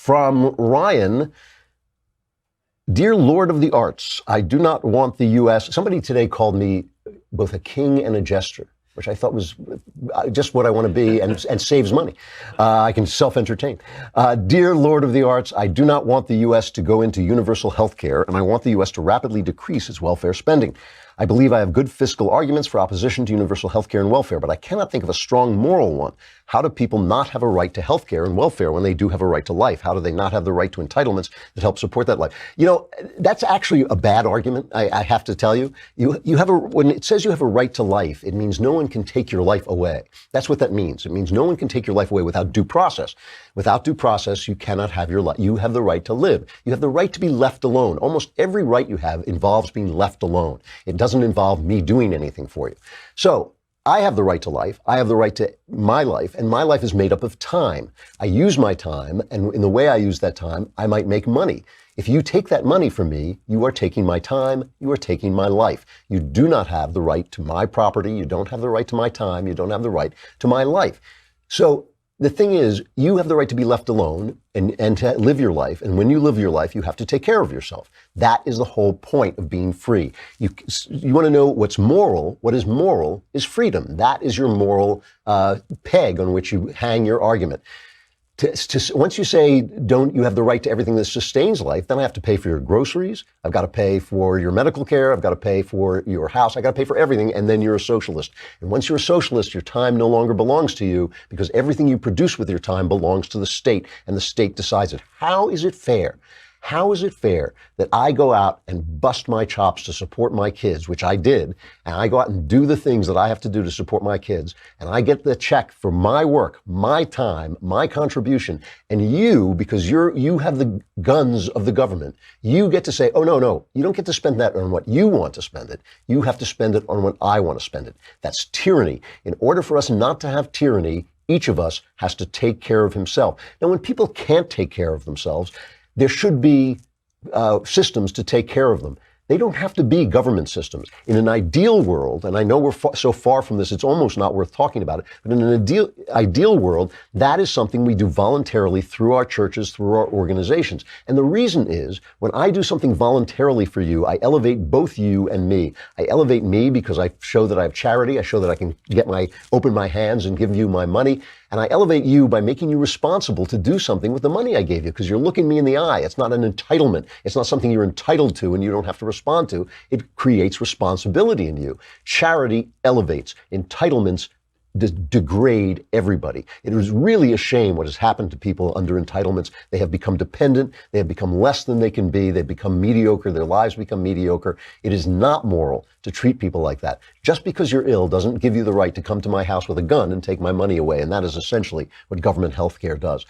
From Ryan, dear Lord of the Arts, I do not want the U.S. Somebody today called me both a king and a jester, which I thought was just what I want to be and saves money. I can self-entertain. Dear Lord of the Arts, I do not want the U.S. to go into universal health care, and I want the U.S. to rapidly decrease its welfare spending. I believe I have good fiscal arguments for opposition to universal health care and welfare, but I cannot think of a strong moral one. How do people not have a right to health care and welfare when they do have a right to life? How do they not have the right to entitlements that help support that life? You know, that's actually a bad argument, I have to tell you. When it says you have a right to life, it means no one can take your life away. That's what that means. It means no one can take your life away without due process. Without due process, you cannot have your life. You have the right to live. You have the right to be left alone. Almost every right you have involves being left alone. It doesn't involve me doing anything for you. So I have the right to life. I have the right to my life, and my life is made up of time. I use my time, and in the way I use that time, I might make money. If you take that money from me, you are taking my time, you are taking my life. You do not have the right to my property, you don't have the right to my time, you don't have the right to my life. So the thing is, you have the right to be left alone and to live your life. And when you live your life, you have to take care of yourself. That is the whole point of being free. You want to know what's moral? What is moral is freedom. That is your moral peg on which you hang your argument. Once you say, don't you have the right to everything that sustains life, then I have to pay for your groceries. I've got to pay for your medical care. I've got to pay for your house. I've got to pay for everything. And then you're a socialist. And once you're a socialist, your time no longer belongs to you because everything you produce with your time belongs to the state, and the state decides it. How is it fair? How is it fair that I go out and bust my chops to support my kids, which I did, and I go out and do the things that I have to do to support my kids, and I get the check for my work, my time, my contribution, and you, because you have the guns of the government, you get to say, oh, no, you don't get to spend that on what you want to spend it. You have to spend it on what I want to spend it. That's tyranny. In order for us not to have tyranny, each of us has to take care of himself. Now, when people can't take care of themselves, there should be systems to take care of them. They don't have to be government systems. In an ideal world, and I know we're so far from this, it's almost not worth talking about it, but in an ideal world, that is something we do voluntarily through our churches, through our organizations. And the reason is, when I do something voluntarily for you, I elevate both you and me. I elevate me because I show that I have charity. I show that I can open my hands and give you my money. And I elevate you by making you responsible to do something with the money I gave you, because you're looking me in the eye. It's not an entitlement. It's not something you're entitled to and you don't have to respond to. It creates responsibility in you. Charity elevates. Entitlements degrade everybody. It is really a shame what has happened to people under entitlements. They have become dependent. They have become less than they can be. They've become mediocre. Their lives become mediocre. It is not moral to treat people like that. Just because you're ill doesn't give you the right to come to my house with a gun and take my money away. And that is essentially what government health care does.